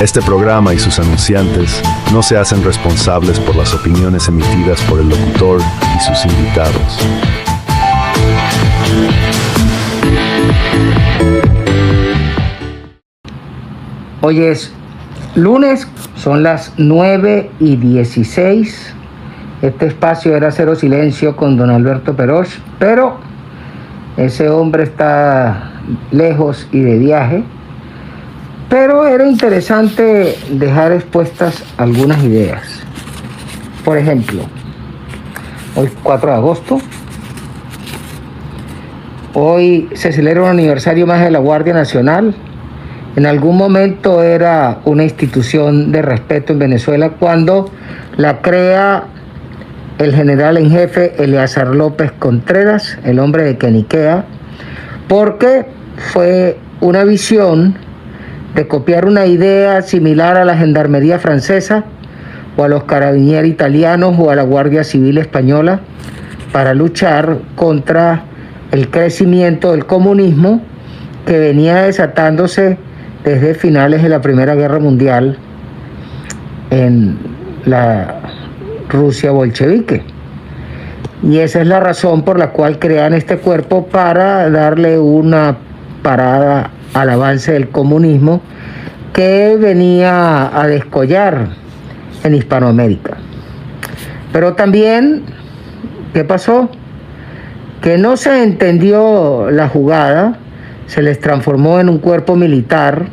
Este programa y sus anunciantes no se hacen responsables por las opiniones emitidas por el locutor y sus invitados. Hoy es lunes, son las 9:16. Este espacio era Cero Silencio con don Alberto Perosh, pero ese hombre está lejos y de viaje. Pero era interesante dejar expuestas algunas ideas. Por ejemplo, hoy 4 de agosto, hoy se celebra un aniversario más de la Guardia Nacional. En algún momento era una institución de respeto en Venezuela cuando la crea el general en jefe Eleazar López Contreras, el hombre de Queniquea, porque fue una visión de copiar una idea similar a la gendarmería francesa o a los carabinieri italianos o a la Guardia Civil española para luchar contra el crecimiento del comunismo que venía desatándose desde finales de la Primera Guerra Mundial en la Rusia bolchevique. Y esa es la razón por la cual crean este cuerpo, para darle una parada al avance del comunismo que venía a descollar en Hispanoamérica. Pero también, ¿qué pasó? Que no se entendió la jugada, se les transformó en un cuerpo militar,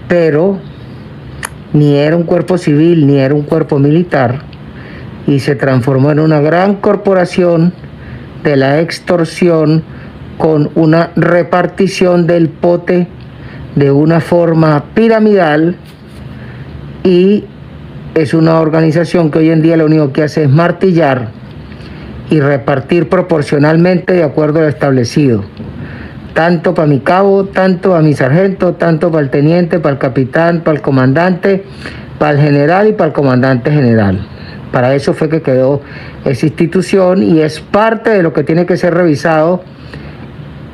pero ni era un cuerpo civil ni era un cuerpo militar, y se transformó en una gran corporación de la extorsión con una repartición del pote de una forma piramidal, y es una organización que hoy en día lo único que hace es martillar y repartir proporcionalmente de acuerdo a lo establecido. Tanto para mi cabo, tanto para mi sargento, tanto para el teniente, para el capitán, para el comandante, para el general y para el comandante general. Para eso fue que quedó esa institución, y es parte de lo que tiene que ser revisado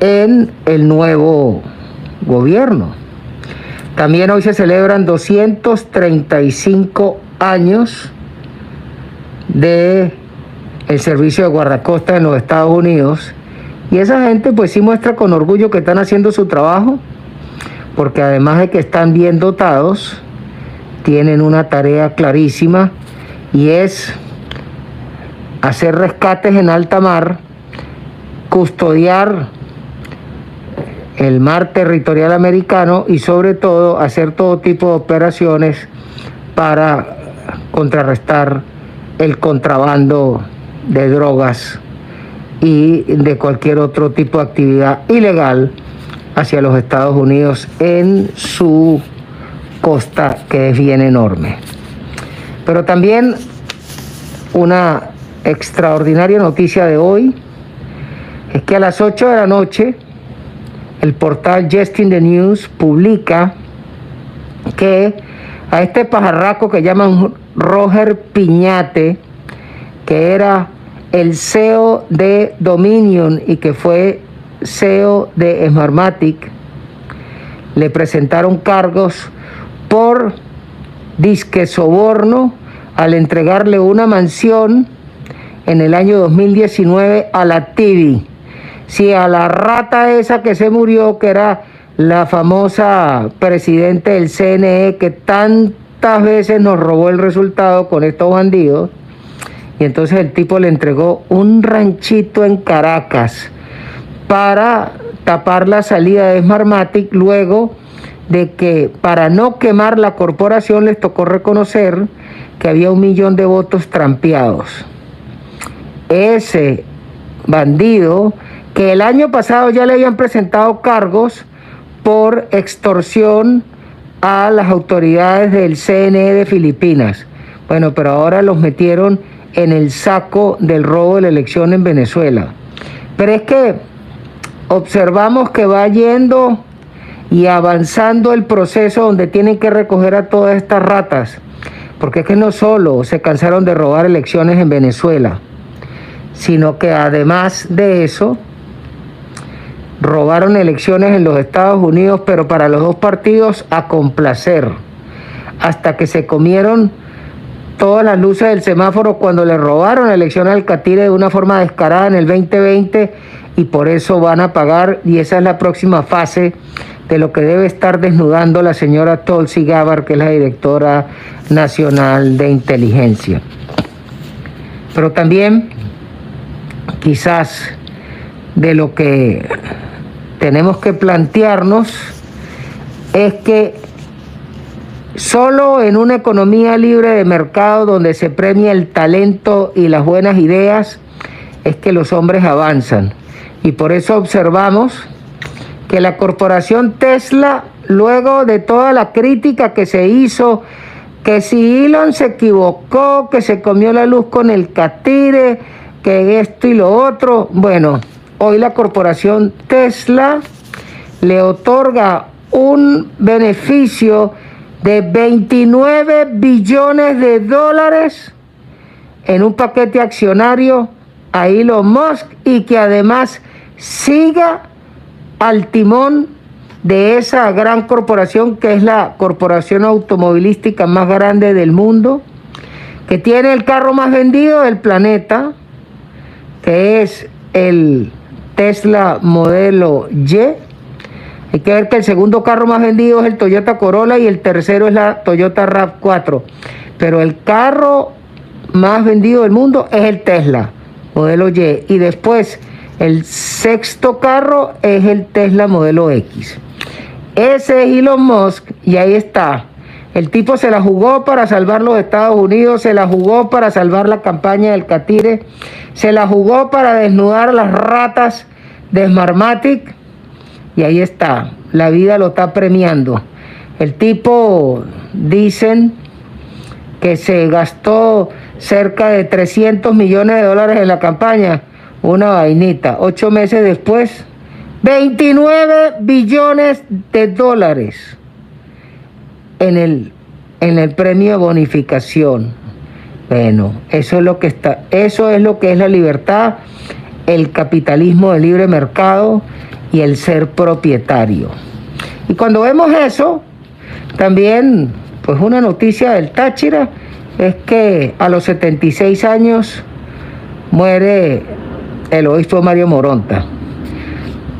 en el nuevo gobierno. También hoy se celebran 235 años de el servicio de guardacosta en los Estados Unidos, y esa gente pues sí muestra con orgullo que están haciendo su trabajo, porque además de que están bien dotados, tienen una tarea clarísima, y es hacer rescates en alta mar, custodiar el mar territorial americano y sobre todo hacer todo tipo de operaciones para contrarrestar el contrabando de drogas y de cualquier otro tipo de actividad ilegal hacia los Estados Unidos en su costa, que es bien enorme. Pero también una extraordinaria noticia de hoy es que a las 8 de la noche el portal Justin the News publica que a este pajarraco que llaman Roger Piñate, que era el CEO de Dominion y que fue CEO de Smartmatic, le presentaron cargos por disque soborno al entregarle una mansión en el año 2019 a la TV. Sí, a la rata esa que se murió, que era la famosa presidente del CNE, que tantas veces nos robó el resultado con estos bandidos. Y entonces el tipo le entregó un ranchito en Caracas para tapar la salida de Smartmatic, luego de que, para no quemar la corporación, les tocó reconocer que había 1 millón de votos trampeados. Ese bandido, que el año pasado ya le habían presentado cargos por extorsión a las autoridades del CNE de Filipinas. Bueno, pero ahora los metieron en el saco del robo de la elección en Venezuela. Pero es que observamos que va yendo y avanzando el proceso donde tienen que recoger a todas estas ratas, porque es que no solo se cansaron de robar elecciones en Venezuela, sino que además de eso robaron elecciones en los Estados Unidos, pero para los dos partidos a complacer, hasta que se comieron todas las luces del semáforo cuando le robaron la elección al Catire de una forma descarada en el 2020, y por eso van a pagar, y esa es la próxima fase de lo que debe estar desnudando la señora Tulsi Gabbard, que es la directora nacional de inteligencia. Pero también, quizás, de lo que tenemos que plantearnos es que solo en una economía libre de mercado donde se premia el talento y las buenas ideas es que los hombres avanzan. Y por eso observamos que la corporación Tesla, luego de toda la crítica que se hizo, que si Elon se equivocó, que se comió la luz con el Catire, que esto y lo otro, bueno, hoy la corporación Tesla le otorga un beneficio de 29 billones de dólares en un paquete accionario a Elon Musk, y que además siga al timón de esa gran corporación que es la corporación automovilística más grande del mundo, que tiene el carro más vendido del planeta, que es el Tesla modelo Y. Hay que ver que el segundo carro más vendido es el Toyota Corolla y el tercero es la Toyota RAV4. Pero el carro más vendido del mundo es el Tesla modelo Y. Y después el sexto carro es el Tesla modelo X. Ese es Elon Musk, y ahí está. El tipo se la jugó para salvar los Estados Unidos, se la jugó para salvar la campaña del Catire, se la jugó para desnudar las ratas de Smartmatic, y ahí está. La vida lo está premiando. El tipo, dicen que se gastó cerca de 300 millones de dólares en la campaña. Una vainita. 8 meses después, 29 billones de dólares en el premio de bonificación. Bueno, eso es lo que es la libertad, el capitalismo de libre mercado y el ser propietario. Y cuando vemos eso, también, pues una noticia del Táchira es que a los 76 años muere el obispo Mario Moronta.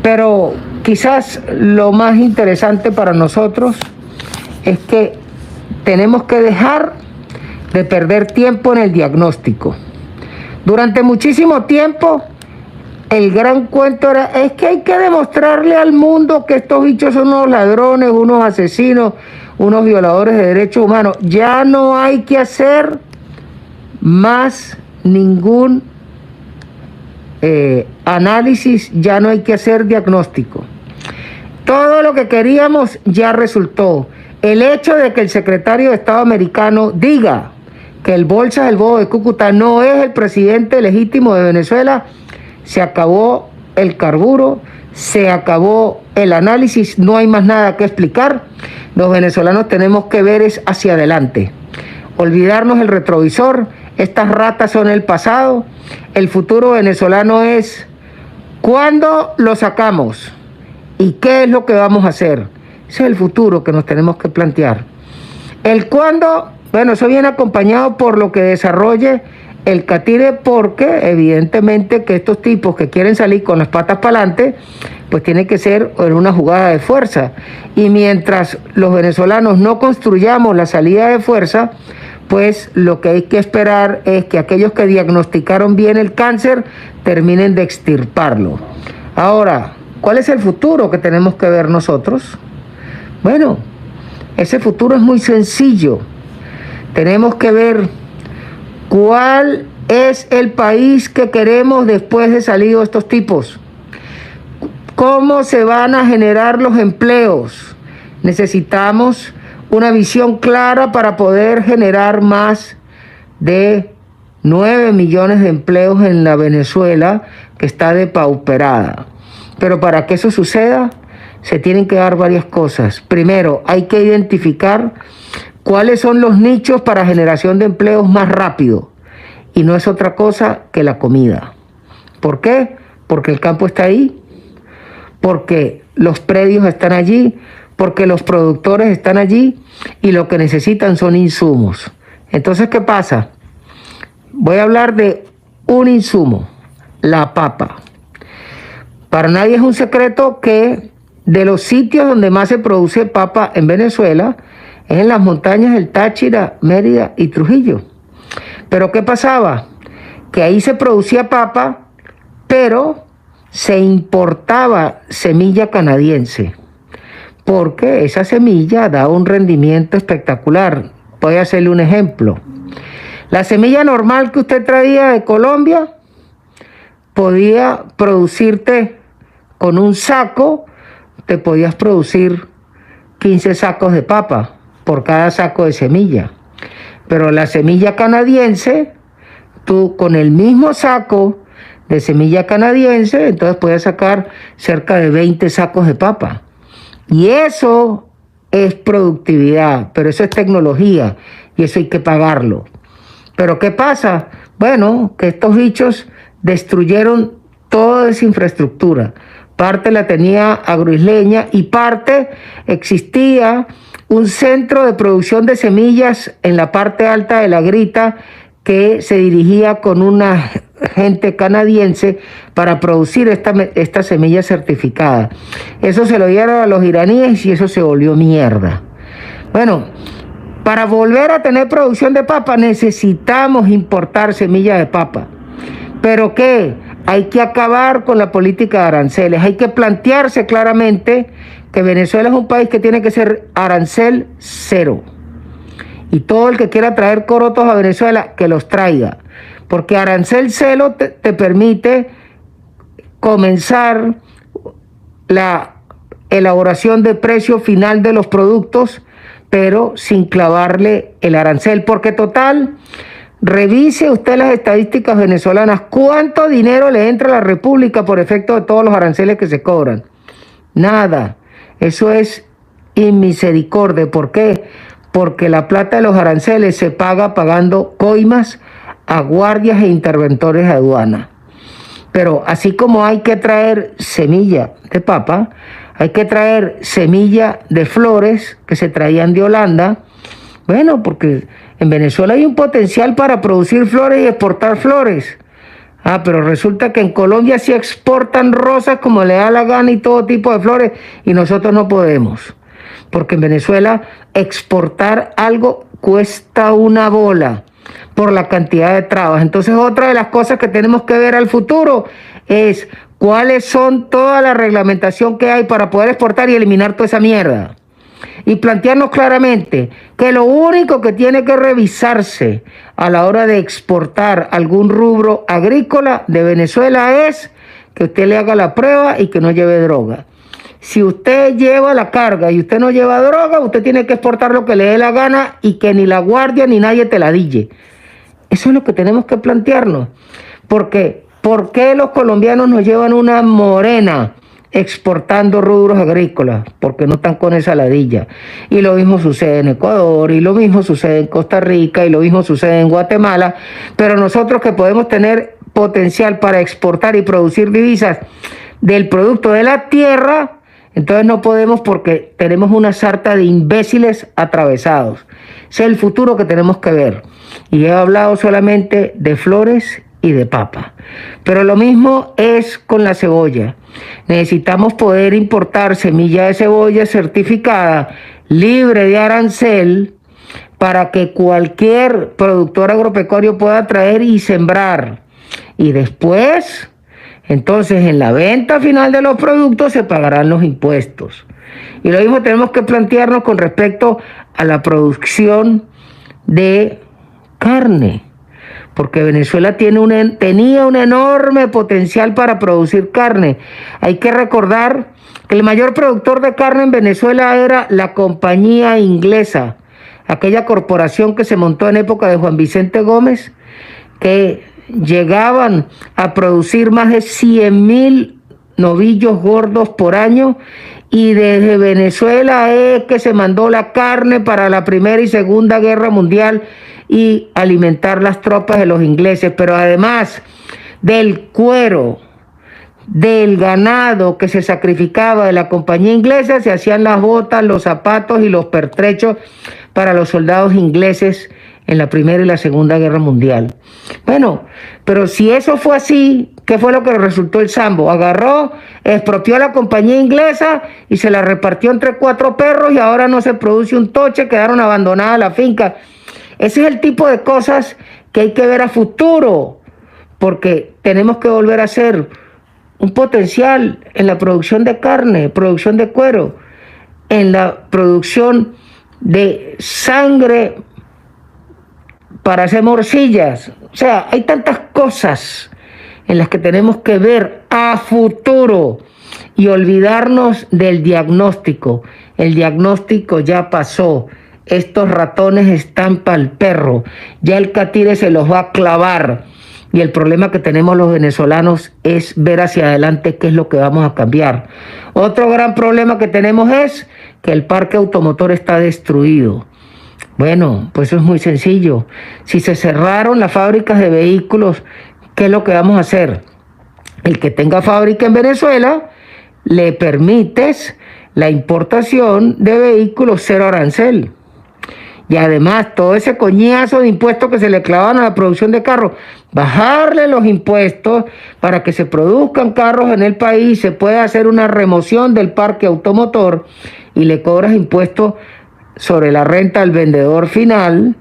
Pero quizás lo más interesante para nosotros es que tenemos que dejar de perder tiempo en el diagnóstico. Durante muchísimo tiempo, el gran cuento es que hay que demostrarle al mundo que estos bichos son unos ladrones, unos asesinos, unos violadores de derechos humanos. Ya no hay que hacer más ningún análisis, ya no hay que hacer diagnóstico. Todo lo que queríamos ya resultó. El hecho de que el secretario de Estado americano diga que el Bolsa del Bobo de Cúcuta no es el presidente legítimo de Venezuela, se acabó el carburo, se acabó el análisis, no hay más nada que explicar. Los venezolanos tenemos que ver es hacia adelante, olvidarnos el retrovisor. Estas ratas son el pasado. El futuro venezolano es ¿cuándo lo sacamos? ¿Y qué es lo que vamos a hacer? Ese es el futuro que nos tenemos que plantear. El cuándo, bueno, eso viene acompañado por lo que desarrolle el Catire, porque evidentemente que estos tipos que quieren salir con las patas para adelante, pues tiene que ser en una jugada de fuerza. Y mientras los venezolanos no construyamos la salida de fuerza, pues lo que hay que esperar es que aquellos que diagnosticaron bien el cáncer terminen de extirparlo. Ahora, ¿cuál es el futuro que tenemos que ver nosotros? Bueno, ese futuro es muy sencillo. Tenemos que ver cuál es el país que queremos después de salido estos tipos. ¿Cómo se van a generar los empleos? Necesitamos una visión clara para poder generar más de 9 millones de empleos en la Venezuela, que está depauperada. Pero para que eso suceda, se tienen que dar varias cosas. Primero, hay que identificar cuáles son los nichos para generación de empleos más rápido. Y no es otra cosa que la comida. ¿Por qué? Porque el campo está ahí. porque los predios están allí, porque los productores están allí y lo que necesitan son insumos. Entonces, ¿qué pasa? Voy a hablar de un insumo, la papa. Para nadie es un secreto que de los sitios donde más se produce papa en Venezuela es en las montañas del Táchira, Mérida y Trujillo. Pero ¿qué pasaba? Que ahí se producía papa, pero se importaba semilla canadiense, porque esa semilla da un rendimiento espectacular. Voy a hacerle un ejemplo. La semilla normal que usted traía de Colombia podía producirte con un saco, te podías producir 15 sacos de papa por cada saco de semilla. Pero la semilla canadiense, tú con el mismo saco de semilla canadiense, entonces puedes sacar cerca de 20 sacos de papa. Y eso es productividad, pero eso es tecnología y eso hay que pagarlo. Pero ¿qué pasa? Bueno, que estos bichos destruyeron toda esa infraestructura. Parte la tenía Agroisleña y parte existía un centro de producción de semillas en la parte alta de la Grita que se dirigía con una gente canadiense para producir esta semilla certificada. Eso se lo dieron a los iraníes y eso se volvió mierda. Bueno, para volver a tener producción de papa necesitamos importar semilla de papa. ¿Pero qué? Hay que acabar con la política de aranceles. Hay que plantearse claramente que Venezuela es un país que tiene que ser arancel cero. Y todo el que quiera traer corotos a Venezuela, que los traiga. Porque arancel cero te permite comenzar la elaboración de precio final de los productos, pero sin clavarle el arancel. Porque total, revise usted las estadísticas venezolanas. ¿Cuánto dinero le entra a la República por efecto de todos los aranceles que se cobran? Nada. Eso es inmisericordia. ¿Por qué? Porque la plata de los aranceles se paga pagando coimas a guardias e interventores de aduana. Pero así como hay que traer semilla de papa, hay que traer semilla de flores que se traían de Holanda. Bueno, porque en Venezuela hay un potencial para producir flores y exportar flores. Pero resulta que en Colombia sí exportan rosas como le da la gana y todo tipo de flores y nosotros no podemos. Porque en Venezuela exportar algo cuesta una bola por la cantidad de trabas. Entonces otra de las cosas que tenemos que ver al futuro es cuáles son toda la reglamentación que hay para poder exportar y eliminar toda esa mierda. Y plantearnos claramente que lo único que tiene que revisarse a la hora de exportar algún rubro agrícola de Venezuela es que usted le haga la prueba y que no lleve droga. Si usted lleva la carga y usted no lleva droga, usted tiene que exportar lo que le dé la gana y que ni la guardia ni nadie te la dille. Eso es lo que tenemos que plantearnos. Porque, ¿por qué los colombianos nos llevan una morena exportando rubros agrícolas? Porque no están con esa ladilla. Y lo mismo sucede en Ecuador, y lo mismo sucede en Costa Rica, y lo mismo sucede en Guatemala. Pero nosotros que podemos tener potencial para exportar y producir divisas del producto de la tierra, entonces no podemos porque tenemos una sarta de imbéciles atravesados. Ese es el futuro que tenemos que ver. Y he hablado solamente de flores y de papa. Pero lo mismo es con la cebolla. Necesitamos poder importar semilla de cebolla certificada, libre de arancel, para que cualquier productor agropecuario pueda traer y sembrar. Y después, entonces en la venta final de los productos se pagarán los impuestos. Y lo mismo tenemos que plantearnos con respecto a la producción de carne. Porque Venezuela tenía un enorme potencial para producir carne. Hay que recordar que el mayor productor de carne en Venezuela era la compañía inglesa, aquella corporación que se montó en época de Juan Vicente Gómez, que llegaban a producir más de 100.000 novillos gordos por año, y desde Venezuela es que se mandó la carne para la Primera y Segunda Guerra Mundial y alimentar las tropas de los ingleses, pero además del cuero, del ganado que se sacrificaba de la compañía inglesa, se hacían las botas, los zapatos y los pertrechos para los soldados ingleses en la Primera y la Segunda Guerra Mundial. Bueno, pero si eso fue así, ¿qué fue lo que resultó el Sambo? Agarró, expropió a la compañía inglesa y se la repartió entre 4 perros y ahora no se produce un toche, quedaron abandonadas las fincas. Ese es el tipo de cosas que hay que ver a futuro, porque tenemos que volver a ser un potencial en la producción de carne, producción de cuero, en la producción de sangre para hacer morcillas. O sea, hay tantas cosas en las que tenemos que ver a futuro y olvidarnos del diagnóstico. El diagnóstico ya pasó. Estos ratones están para el perro. Ya el catire se los va a clavar. Y el problema que tenemos los venezolanos es ver hacia adelante qué es lo que vamos a cambiar. Otro gran problema que tenemos es que el parque automotor está destruido. Bueno, pues eso es muy sencillo. Si se cerraron las fábricas de vehículos, ¿qué es lo que vamos a hacer? El que tenga fábrica en Venezuela, le permites la importación de vehículos cero arancel. Y además, todo ese coñazo de impuestos que se le clavan a la producción de carros, bajarle los impuestos para que se produzcan carros en el país, se puede hacer una remoción del parque automotor y le cobras impuestos sobre la renta al vendedor final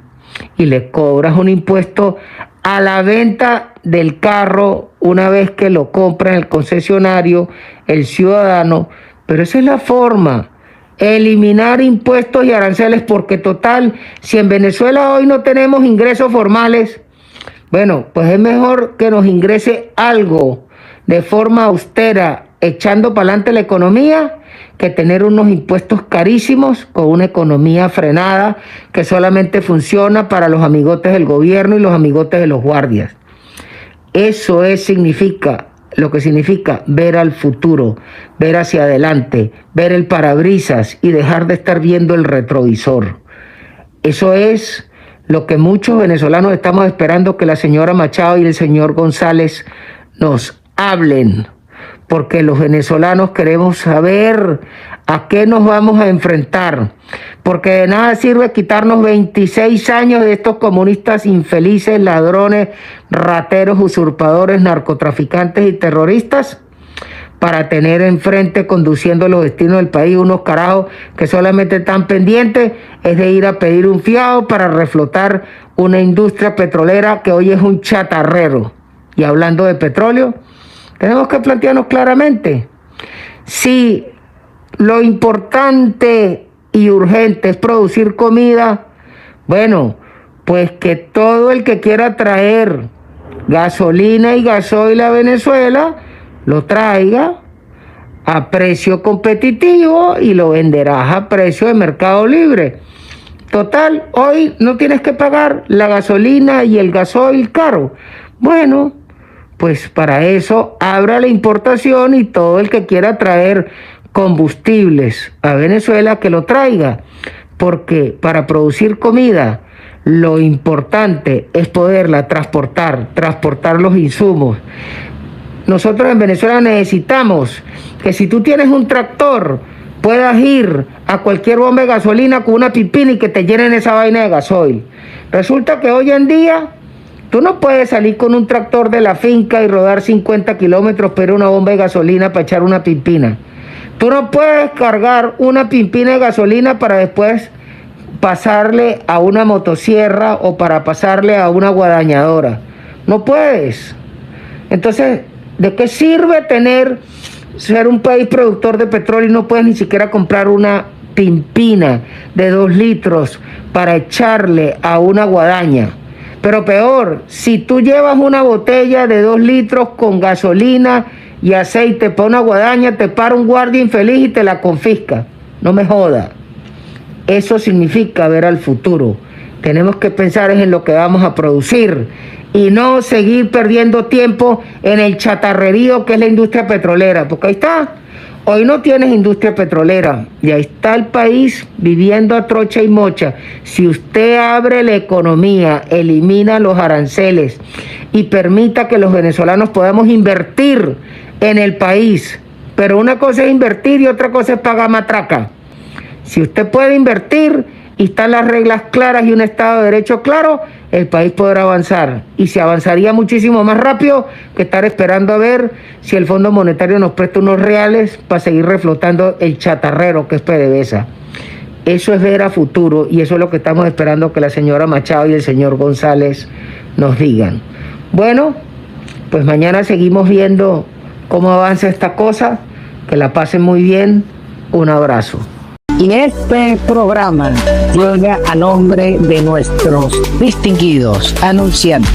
y le cobras un impuesto a la venta del carro una vez que lo compra en el concesionario, el ciudadano. Pero esa es la forma. Eliminar impuestos y aranceles, porque total, si en Venezuela hoy no tenemos ingresos formales, bueno, pues es mejor que nos ingrese algo de forma austera, echando para adelante la economía, que tener unos impuestos carísimos con una economía frenada que solamente funciona para los amigotes del gobierno y los amigotes de los guardias. Eso significa lo que significa ver al futuro, ver hacia adelante, ver el parabrisas y dejar de estar viendo el retrovisor. Eso es lo que muchos venezolanos estamos esperando que la señora Machado y el señor González nos hablen, porque los venezolanos queremos saber a qué nos vamos a enfrentar, porque de nada sirve quitarnos 26 años de estos comunistas infelices, ladrones, rateros, usurpadores, narcotraficantes y terroristas, para tener enfrente, conduciendo los destinos del país, unos carajos que solamente están pendientes es de ir a pedir un fiado para reflotar una industria petrolera que hoy es un chatarrero. Y hablando de petróleo, tenemos que plantearnos claramente si lo importante y urgente es producir comida. Bueno, pues que todo el que quiera traer gasolina y gasoil a Venezuela lo traiga a precio competitivo y lo venderás a precio de mercado libre. Total, hoy no tienes que pagar la gasolina y el gasoil caro. Bueno, pues para eso abra la importación y todo el que quiera traer combustibles a Venezuela que lo traiga, porque para producir comida lo importante es poderla transportar los insumos. Nosotros en Venezuela necesitamos que si tú tienes un tractor puedas ir a cualquier bomba de gasolina con una pipina y que te llenen esa vaina de gasoil. Resulta que hoy en día tú no puedes salir con un tractor de la finca y rodar 50 kilómetros pero una bomba de gasolina para echar una pimpina. Tú no puedes cargar una pimpina de gasolina para después pasarle a una motosierra o para pasarle a una guadañadora. No puedes. Entonces, ¿de qué sirve ser un país productor de petróleo y no puedes ni siquiera comprar una pimpina de 2 litros para echarle a una guadaña? Pero peor, si tú llevas una botella de 2 litros con gasolina y aceite para una guadaña, te para un guardia infeliz y te la confisca. No me joda. Eso significa ver al futuro. Tenemos que pensar en lo que vamos a producir y no seguir perdiendo tiempo en el chatarrerío que es la industria petrolera, porque ahí está. Hoy no tienes industria petrolera y ahí está el país viviendo a trocha y mocha. Si usted abre la economía, elimina los aranceles y permita que los venezolanos podamos invertir en el país. Pero una cosa es invertir y otra cosa es pagar matraca. Si usted puede invertir y están las reglas claras y un Estado de Derecho claro, el país podrá avanzar. Y se avanzaría muchísimo más rápido que estar esperando a ver si el Fondo Monetario nos presta unos reales para seguir reflotando el chatarrero que es PDVSA. Eso es ver a futuro y eso es lo que estamos esperando que la señora Machado y el señor González nos digan. Bueno, pues mañana seguimos viendo cómo avanza esta cosa. Que la pasen muy bien. Un abrazo. Y este programa llega a nombre de nuestros distinguidos anunciantes.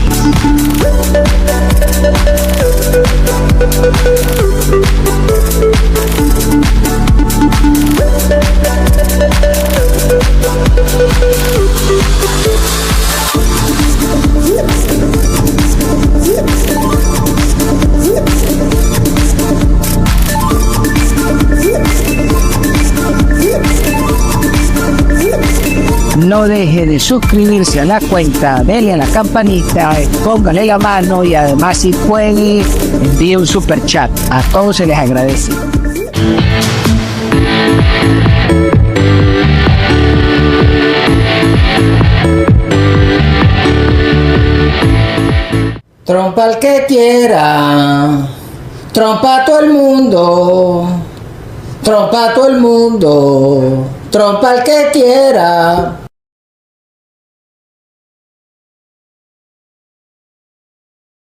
No deje de suscribirse a la cuenta, dele a la campanita, póngale la mano y además si puede envíe un super chat. A todos se les agradece. Trompa al que quiera, trompa a todo el mundo, trompa a todo el mundo, trompa al que quiera.